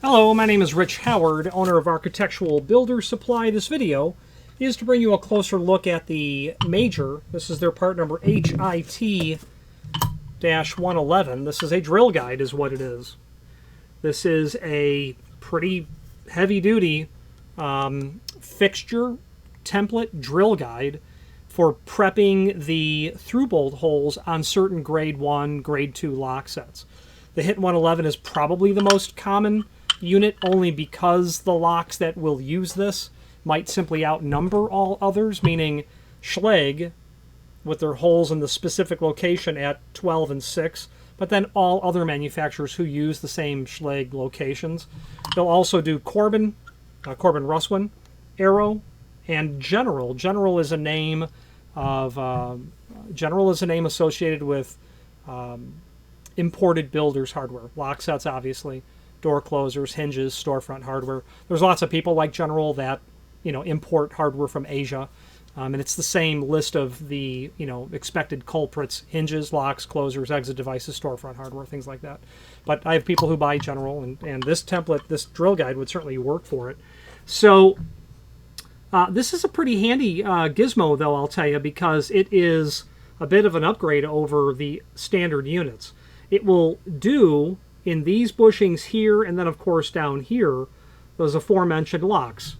Hello, my name is Rich Howard, owner of Architectural Builder Supply. This video is to bring you a closer look at the Major. This is their part number HIT-111. This is a drill guide is what it is. This is a pretty heavy-duty fixture template drill guide for prepping the through-bolt holes on certain grade 1, grade 2 lock sets. The HIT-111 is probably the most common unit only because the locks that will use this might simply outnumber all others, meaning Schlage with their holes in the specific location at 12 and 6, but then all other manufacturers who use the same Schlage locations. They'll also do Corbin, Russwin, Arrow, and General. General is a name associated with imported builders hardware. Lock sets, obviously, door closers, hinges, storefront hardware. There's lots of people like General that import hardware from Asia, and it's the same list of the expected culprits: hinges, locks, closers, exit devices, storefront hardware, things like that. But I have people who buy General, and this template, this drill guide, would certainly work for it. So this is a pretty handy gizmo, though, I'll tell you, because it is a bit of an upgrade over the standard units. It will do in these bushings here, and then of course down here, those aforementioned locks: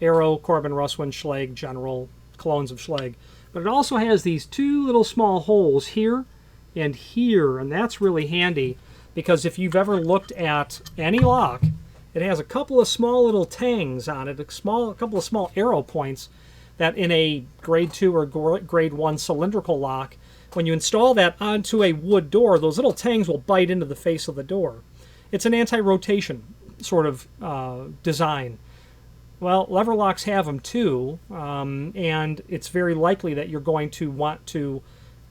Arrow, Corbin, Russwin, Schlage, General, clones of Schlage. But it also has these two little small holes here and here, and that's really handy because if you've ever looked at any lock, it has a couple of small little tangs on it, a couple of small arrow points that in a grade 2 or grade 1 cylindrical lock, when you install that onto a wood door, those little tangs will bite into the face of the door. It's an anti-rotation sort of design. Well, lever locks have them too, and it's very likely that you're going to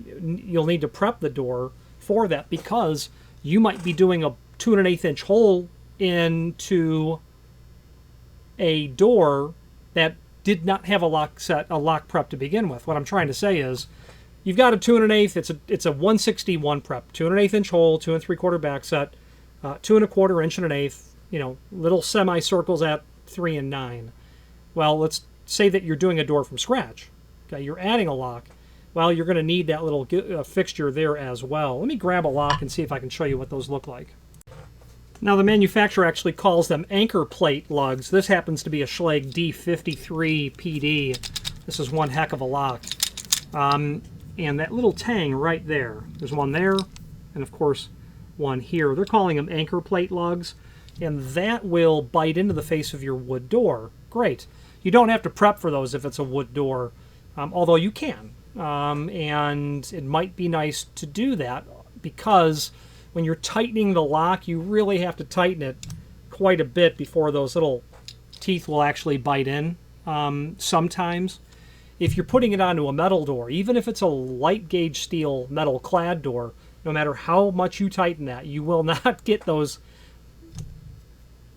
you'll need to prep the door for that because you might be doing a 2 1/8 inch hole into a door that did not have a lock prep to begin with. What I'm trying to say is, you've got a 2 1/8. It's a 161 prep, 2 1/8 inch hole, 2 3/4 back set, 2 1/4 inch and an eighth. Little semicircles at 3 and 9. Well, let's say that you're doing a door from scratch. Okay, you're adding a lock. Well, you're going to need that little fixture there as well. Let me grab a lock and see if I can show you what those look like. Now, the manufacturer actually calls them anchor plate lugs. This happens to be a Schlage D53 PD. This is one heck of a lock. And that little tang right there, there's one there, and of course one here. They're calling them anchor plate lugs, and that will bite into the face of your wood door. Great. You don't have to prep for those if it's a wood door, although you can. And it might be nice to do that because when you're tightening the lock, you really have to tighten it quite a bit before those little teeth will actually bite in. Sometimes, if you're putting it onto a metal door, even if it's a light gauge steel metal clad door, no matter how much you tighten that, you will not get those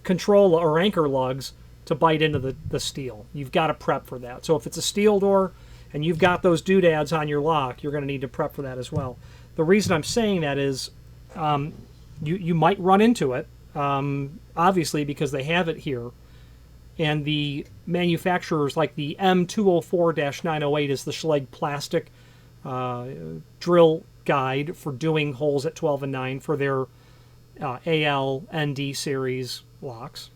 control or anchor lugs to bite into the steel. You've got to prep for that. So if it's a steel door and you've got those doodads on your lock, you're going to need to prep for that as well. The reason I'm saying that is you might run into it, obviously, because they have it here. And the manufacturers, like the M204-908 is the Schlage plastic drill guide for doing holes at 12 and 9 for their AL, ND series locks.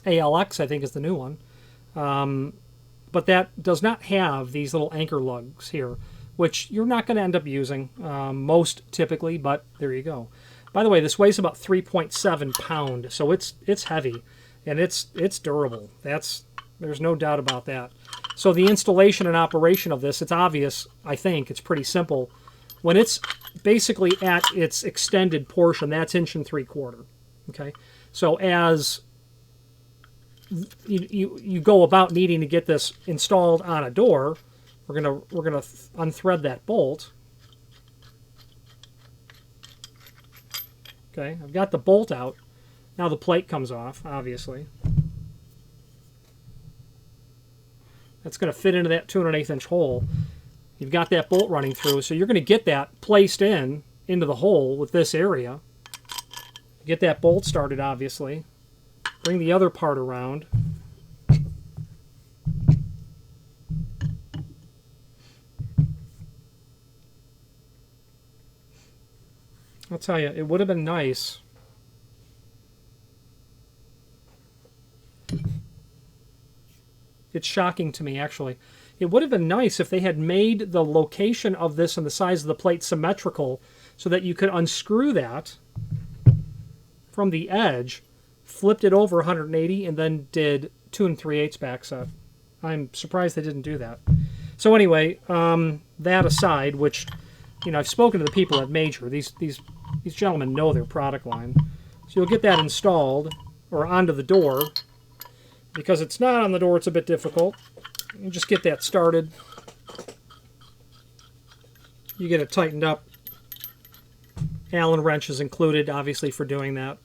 ALX, I think, is the new one. But that does not have these little anchor lugs here, which you're not going to end up using most typically, but there you go. By the way, this weighs about 3.7 pounds, so it's heavy. And it's durable. There's no doubt about that. So the installation and operation of this, it's obvious, I think. It's pretty simple. When it's basically at its extended portion, that's 1 3/4. Okay? So as you go about needing to get this installed on a door, we're gonna unthread that bolt. Okay, I've got the bolt out. Now the plate comes off, obviously. That's going to fit into that 2 1/8 inch hole. You've got that bolt running through, so you're going to get that placed into the hole with this area. Get that bolt started, obviously. bring the other part around. I'll tell you, it would have been nice. It's shocking to me, actually. It would have been nice if they had made the location of this and the size of the plate symmetrical so that you could unscrew that from the edge, flipped it over 180, and then did 2 3/8 back set. I'm surprised they didn't do that. So anyway, that aside, which, you know, I've spoken to the people at Major. These gentlemen know their product line. So you'll get that installed or onto the door. Because it's not on the door, it's a bit difficult. You just get that started. You get it tightened up. Allen wrench is included, obviously, for doing that.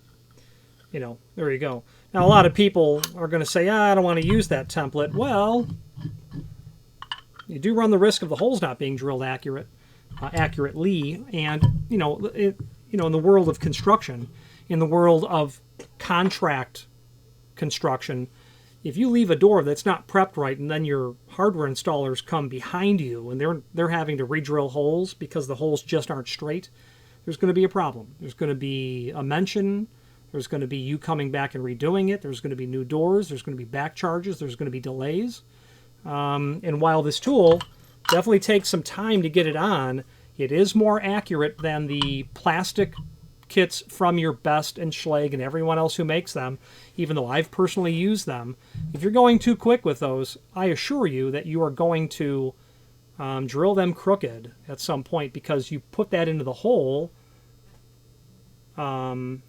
You know, there you go. Now, a lot of people are going to say, I don't want to use that template. Well, you do run the risk of the holes not being drilled accurately. And, you know, in the world of construction, in the world of contract construction, if you leave a door that's not prepped right and then your hardware installers come behind you and they're having to re-drill holes because the holes just aren't straight, there's going to be a problem. There's going to be a mention. There's going to be you coming back and redoing it. There's going to be new doors. There's going to be back charges. There's going to be delays. And while this tool definitely takes some time to get it on, it is more accurate than the plastic kits from your Best and Schlage and everyone else who makes them, even though I've personally used them. If you're going too quick with those, I assure you that you are going to drill them crooked at some point because you put that into the hole. And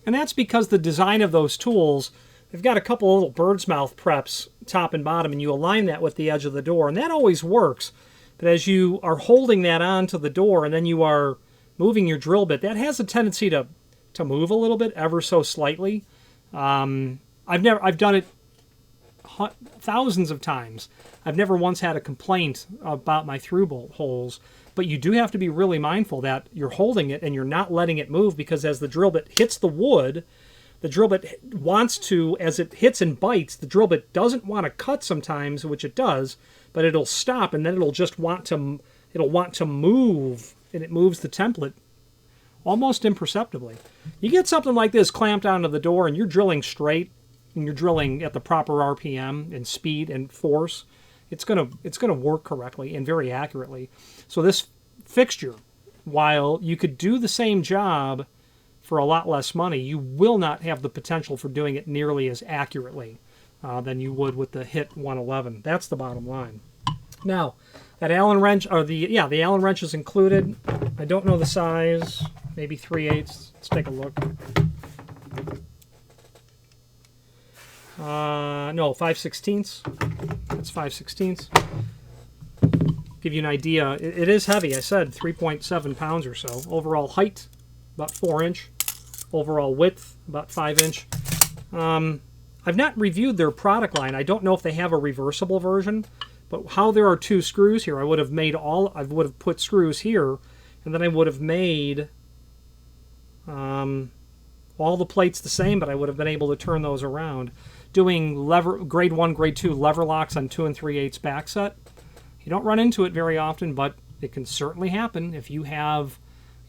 that's because the design of those tools, they've got a couple of little bird's mouth preps, top and bottom, and you align that with the edge of the door, and that always works. But as you are holding that onto the door and then you are moving your drill bit, that has a tendency to move a little bit, ever so slightly. I've done it thousands of times. I've never once had a complaint about my through bolt holes, but you do have to be really mindful that you're holding it and you're not letting it move, because as the drill bit hits the wood, the drill bit wants to, as it hits and bites, the drill bit doesn't want to cut sometimes, which it does, but it'll stop and then it'll just want to move, and it moves the template almost imperceptibly. You get something like this clamped onto the door and you're drilling straight and you're drilling at the proper RPM and speed and force, it's gonna work correctly and very accurately. So this fixture, while you could do the same job for a lot less money, you will not have the potential for doing it nearly as accurately than you would with the HIT 111. That's the bottom line. Now, that Allen wrench, or the Allen wrench is included. I don't know the size, maybe 3/8. Let's take a look. No, 5/16. That's 5/16. Give you an idea. It is heavy. I said 3.7 pounds or so. Overall height, about 4 inch. Overall width, about 5 inch. I've not reviewed their product line. I don't know if they have a reversible version, but how there are 2 screws here, I would have put screws here, and then I would have made all the plates the same, but I would have been able to turn those around. Doing grade 1, grade 2 lever locks on 2 3/8 back set. You don't run into it very often, but it can certainly happen if you have,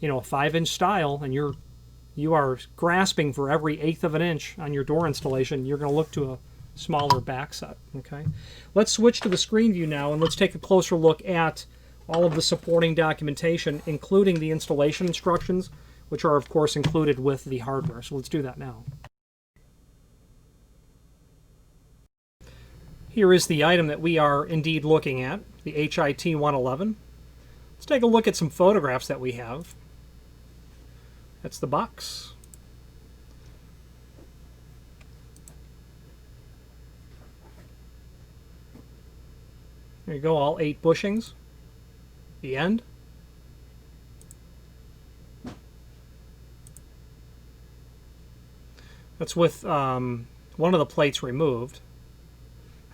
a 5-inch style and you are grasping for every 1/8 of an inch on your door installation. You're going to look to a smaller back set. Okay, let's switch to the screen view now and let's take a closer look at all of the supporting documentation, including the installation instructions, which are of course included with the hardware. So let's do that now. Here is the item that we are indeed looking at, the HIT 111. Let's take a look at some photographs that we have. That's the box. There you go, all 8 bushings. The end. That's with one of the plates removed.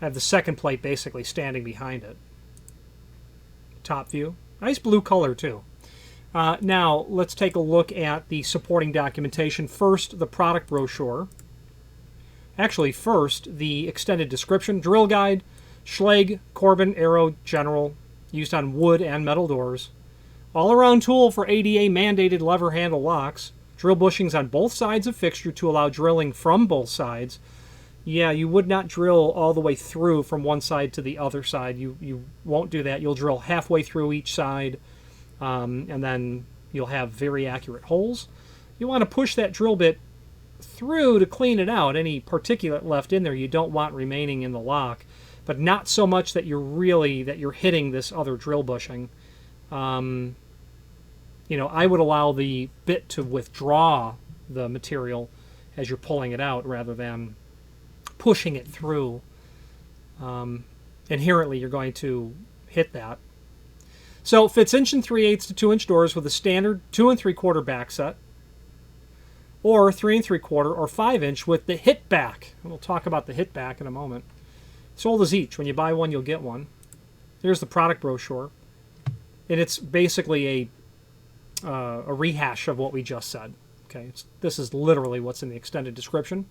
I have the second plate basically standing behind it. Top view. Nice blue color too. Now, let's take a look at the supporting documentation. First, the product brochure. Actually, first, the extended description, drill guide, Schlage, Corbin, Arrow, General, used on wood and metal doors. All-around tool for ADA mandated lever handle locks. Drill bushings on both sides of fixture to allow drilling from both sides. Yeah, you would not drill all the way through from one side to the other side. You won't do that. You'll drill halfway through each side, and then you'll have very accurate holes. You want to push that drill bit through to clean it out. Any particulate left in there you don't want remaining in the lock, but not so much that you're hitting this other drill bushing. I would allow the bit to withdraw the material as you're pulling it out rather than pushing it through. Inherently, you're going to hit that. So it fits 1 3/8 to 2 doors with a standard 2 3/4 back set, or 3 3/4 or 5 with the hit back. And we'll talk about the hit back in a moment. Sold as each. When you buy one, you'll get one. Here's the product brochure, and it's basically a rehash of what we just said. Okay, this is literally what's in the extended description.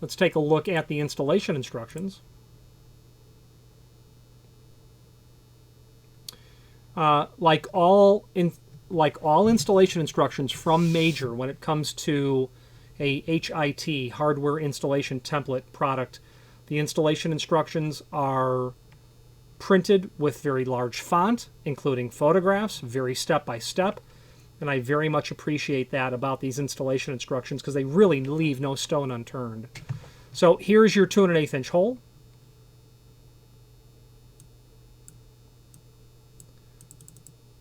Let's take a look at the installation instructions. Like all installation instructions from Major, when it comes to a HIT, hardware installation template product, the installation instructions are printed with very large font, including photographs, very step-by-step. And I very much appreciate that about these installation instructions because they really leave no stone unturned. So here's your 2 1/8 hole.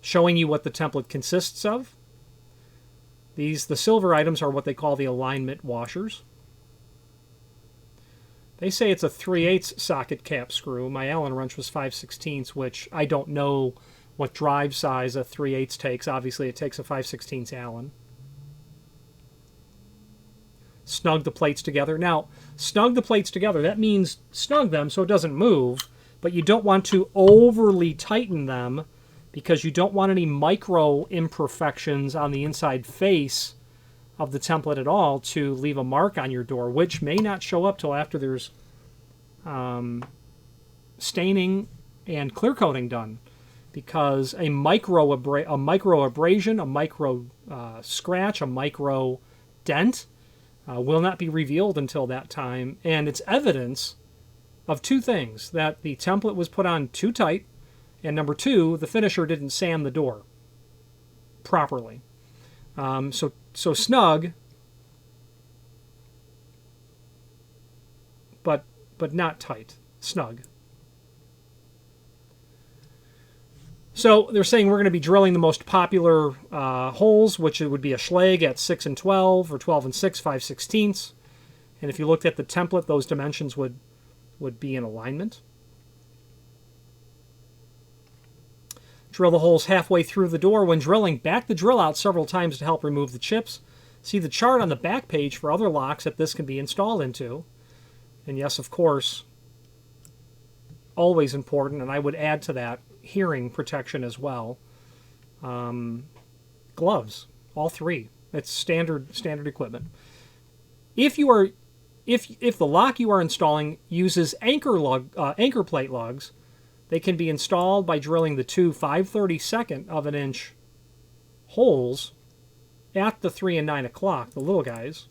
Showing you what the template consists of. The silver items are what they call the alignment washers. They say it's a 3/8 socket cap screw. My Allen wrench was 5/16, which I don't know what drive size a 3/8 takes. Obviously, it takes a 5/16 Allen. Snug the plates together. Now, snug the plates together, that means snug them so it doesn't move, but you don't want to overly tighten them because you don't want any micro imperfections on the inside face of the template at all to leave a mark on your door, which may not show up till after there's staining and clear coating done. Because a micro abrasion, a micro scratch, a micro dent will not be revealed until that time. And it's evidence of two things: that the template was put on too tight, and number two, the finisher didn't sand the door properly. So snug, but not tight. Snug. So they're saying we're going to be drilling the most popular holes, which it would be a Schlage at 6 and 12, or 12 and 6, 5/16. And if you looked at the template, those dimensions would be in alignment. Drill the holes halfway through the door. When drilling, back the drill out several times to help remove the chips. See the chart on the back page for other locks that this can be installed into. And yes, of course, always important, and I would add to that hearing protection as well. Gloves, all three. It's standard equipment. If the lock you are installing uses anchor plate lugs, they can be installed by drilling the two 5/32 of an inch holes at the 3 and 9 o'clock, the little guys,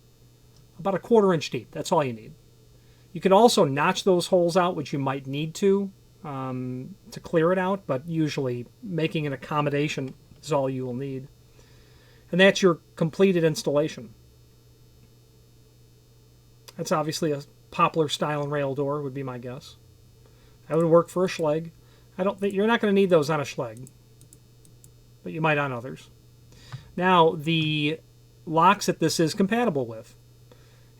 about a 1/4 inch deep. That's all you need. You could also notch those holes out, which you might need to clear it out, but usually making an accommodation is all you will need. And that's your completed installation. That's obviously a poplar style and rail door, would be my guess. That would work for a Schlage. I don't think you're not going to need those on a Schlage, but you might on others. Now, the locks that this is compatible with,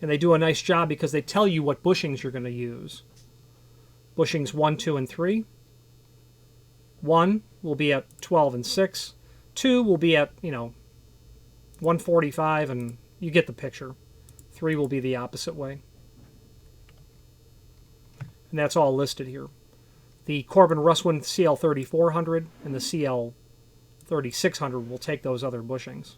and they do a nice job because they tell you what bushings you're going to use. Bushings 1, 2, and 3. 1 will be at 12 and 6. 2 will be at 145, and you get the picture. 3 will be the opposite way. And that's all listed here. The Corbin Russwin CL3400 and the 3600 will take those other bushings.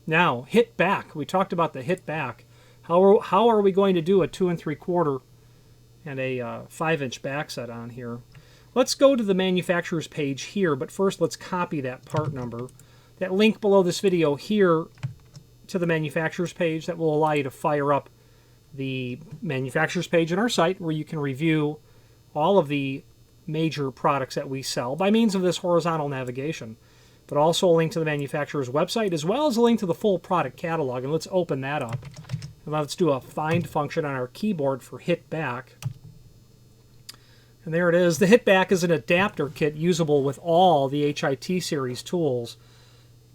Now, hit back. We talked about the hit back. How are we going to do a 2 3/4 and a 5-inch back set on here? Let's go to the manufacturer's page here, but first let's copy that part number. That link below this video here to the manufacturer's page, that will allow you to fire up the manufacturer's page on our site where you can review all of the major products that we sell by means of this horizontal navigation, but also a link to the manufacturer's website as well as a link to the full product catalog. And let's open that up. And let's do a find function on our keyboard for hit back. And there it is. The hit back is an adapter kit usable with all the HIT series tools,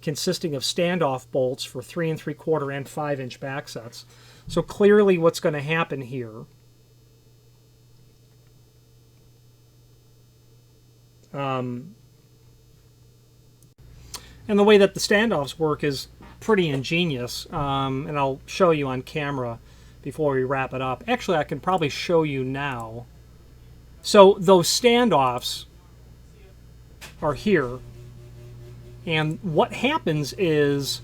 consisting of standoff bolts for 3 3/4 and 5-inch back sets. So clearly what's going to happen here and the way that the standoffs work is pretty ingenious, and I'll show you on camera before we wrap it up. Actually, I can probably show you now. So those standoffs are here, and what happens is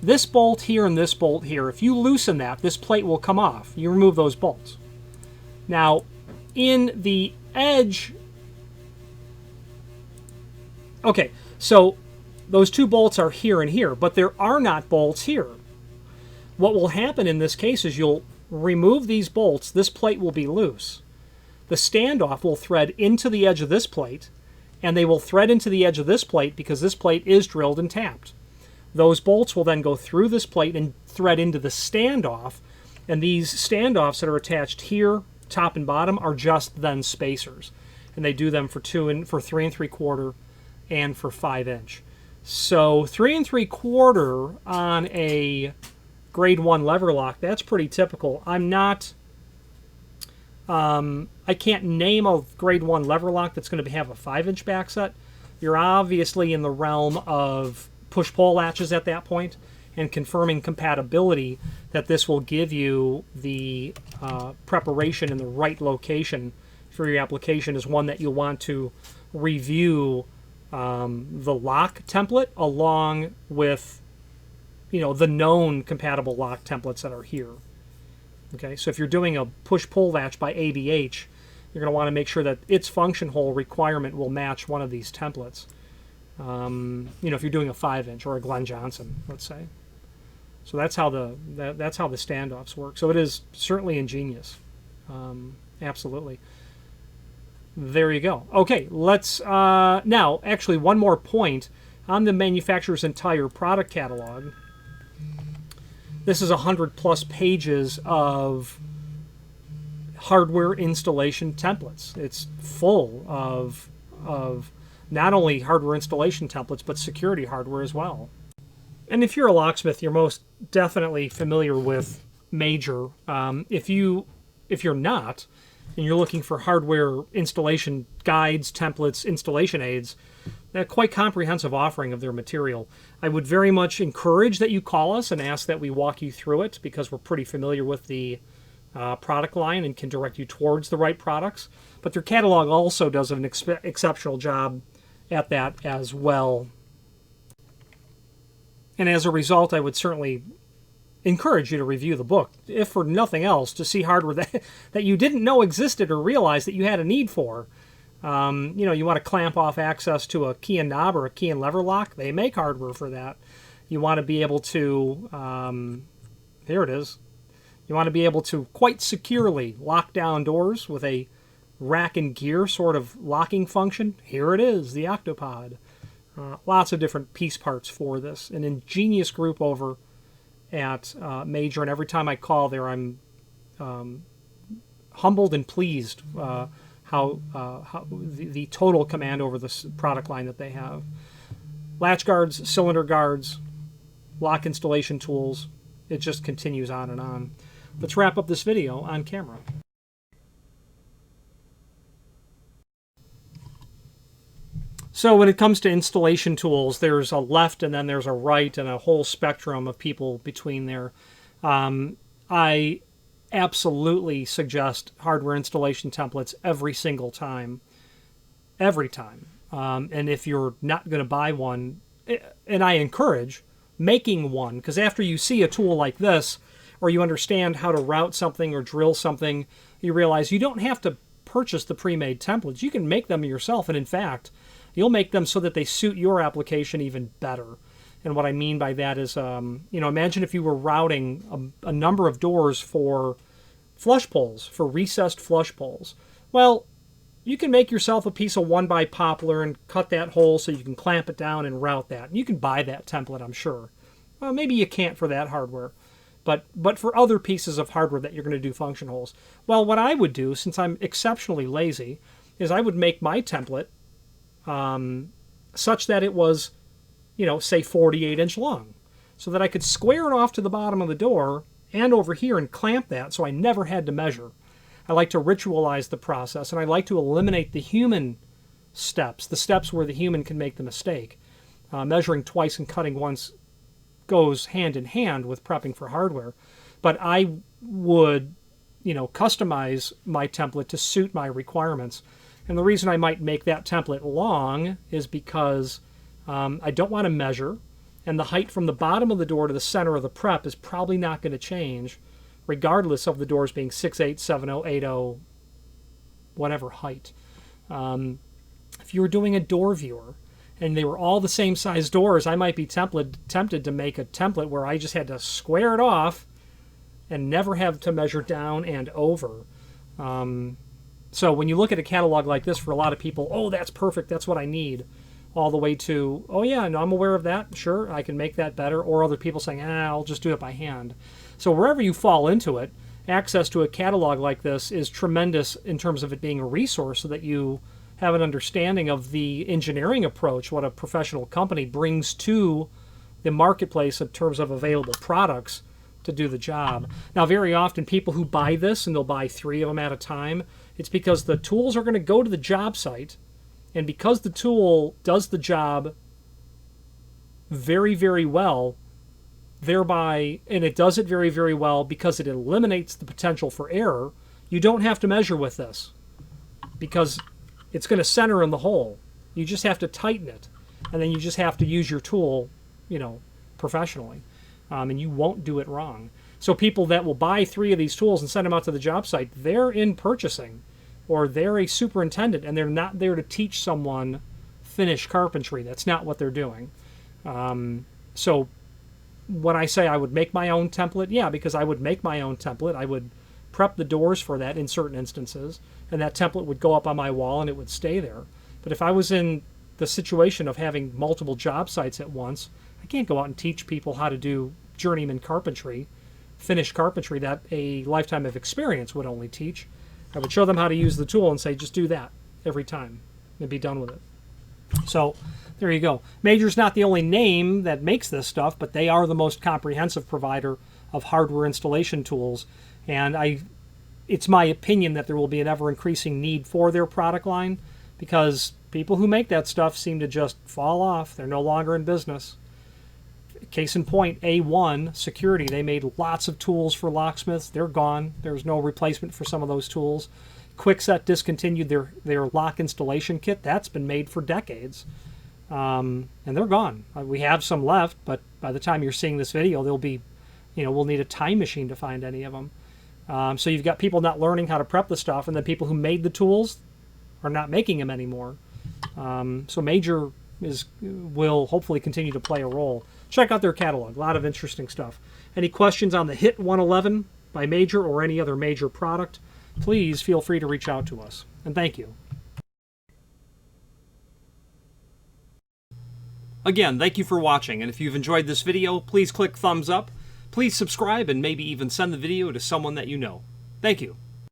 this bolt here and this bolt here, if you loosen that, this plate will come off. You remove those bolts. Now, in the edge... Okay, so those two bolts are here and here, but there are not bolts here. What will happen in this case is you'll remove these bolts, this plate will be loose. The standoff will thread into the edge of this plate, and they will thread into the edge of this plate because this plate is drilled and tapped. Those bolts will then go through this plate and thread into the standoff, and these standoffs that are attached here, top and bottom, are just then spacers. And they do them for 3 3/4 and for 5-inch. So 3 3/4 on a grade 1 lever lock, that's pretty typical. I can't name a grade 1 lever lock that's going to have a 5-inch back set. You're obviously in the realm of push-pull latches at that point, and confirming compatibility that this will give you the preparation in the right location for your application is one that you'll want to review the lock template along with the known compatible lock templates that are here. Okay, so if you're doing a push-pull latch by ABH, you're going to want to make sure that its function hole requirement will match one of these templates. If you're doing a 5-inch or a Glenn Johnson, let's say. So that's how the standoffs work. So it is certainly ingenious. Absolutely. There you go. Okay, let's now actually one more point on the manufacturer's entire product catalog. This is 100+ pages of hardware installation templates. It's full of not only hardware installation templates, but security hardware as well. And if you're a locksmith, you're most definitely familiar with Major. If you're not, and you're looking for hardware installation guides, templates, installation aids, a quite comprehensive offering of their material. I would very much encourage that you call us and ask that we walk you through it, because we're pretty familiar with the product line and can direct you towards the right products. But their catalog also does an exceptional job at that as well. And as a result, I would certainly encourage you to review the book, if for nothing else, to see hardware that you didn't know existed or realize that you had a need for. You want to clamp off access to a key and knob or a key and lever lock. They make hardware for that. You want to be able to, here it is. You want to be able to quite securely lock down doors with a rack and gear sort of locking function. Here it is, the Octopod. Lots of different piece parts for this. An ingenious group over at Major, and every time I call there, I'm humbled and pleased how the total command over this product line that they have. Latch guards, cylinder guards, lock installation tools. It just continues on and on. Let's wrap up this video on camera. So when it comes to installation tools, there's a left and then there's a right and a whole spectrum of people between there. I absolutely suggest hardware installation templates every single time. Every time. And if you're not going to buy one, and I encourage making one, because after you see a tool like this, or you understand how to route something or drill something, you realize you don't have to purchase the pre-made templates. You can make them yourself, and in fact, you'll make them so that they suit your application even better. And what I mean by that is, imagine if you were routing a number of doors for flush poles, for recessed flush poles. Well, you can make yourself a piece of 1x poplar and cut that hole so you can clamp it down and route that. And you can buy that template, I'm sure. Well, maybe you can't for that hardware, but for other pieces of hardware that you're going to do function holes. Well, what I would do, since I'm exceptionally lazy, is I would make my template such that it was, say 48-inch long, so that I could square it off to the bottom of the door and over here and clamp that so I never had to measure. I like to ritualize the process, and I like to eliminate the human steps, the steps where the human can make the mistake. Measuring twice and cutting once goes hand in hand with prepping for hardware. But I would, customize my template to suit my requirements. And the reason I might make that template long is because I don't want to measure, and the height from the bottom of the door to the center of the prep is probably not going to change, regardless of the doors being 6'8", 7'0", 8'0", whatever height. If you were doing a door viewer and they were all the same size doors, I might be tempted to make a template where I just had to square it off and never have to measure down and over. So when you look at a catalog like this, for a lot of people, oh, that's perfect, that's what I need, all the way to, oh yeah, no, I'm aware of that, sure, I can make that better, or other people saying, I'll just do it by hand. So wherever you fall into it, access to a catalog like this is tremendous in terms of it being a resource so that you have an understanding of the engineering approach, what a professional company brings to the marketplace in terms of available products to do the job. Now, very often people who buy this, and they'll buy 3 of them at a time, it's because the tools are going to go to the job site, and because the tool does the job very, very well, thereby, and it does it very, very well because it eliminates the potential for error, you don't have to measure with this because it's going to center in the hole. You just have to tighten it, and then you just have to use your tool, professionally, and you won't do it wrong. So people that will buy 3 of these tools and send them out to the job site, they're in purchasing, or they're a superintendent, and they're not there to teach someone finish carpentry. That's not what they're doing. So when I say I would make my own template, yeah, because I would make my own template. I would prep the doors for that in certain instances, and that template would go up on my wall and it would stay there. But if I was in the situation of having multiple job sites at once, I can't go out and teach people how to do journeyman carpentry, finished carpentry that a lifetime of experience would only teach. I would show them how to use the tool and say, just do that every time and be done with it. So there you go. Major's not the only name that makes this stuff, but they are the most comprehensive provider of hardware installation tools. And it's my opinion that there will be an ever-increasing need for their product line because people who make that stuff seem to just fall off. They're no longer in business. Case in point, A1 Security. They made lots of tools for locksmiths. They're gone. There's no replacement for some of those tools. Kwikset discontinued their lock installation kit. That's been made for decades. And they're gone. We have some left, but by the time you're seeing this video, they'll be, we'll need a time machine to find any of them. So you've got people not learning how to prep the stuff, and then people who made the tools are not making them anymore. So Major will hopefully continue to play a role. Check out their catalog. A lot of interesting stuff. Any questions on the HIT 111 by Major or any other Major product, please feel free to reach out to us. And thank you. Again, thank you for watching, and if you've enjoyed this video, please click thumbs up. Please subscribe and maybe even send the video to someone that you know. Thank you.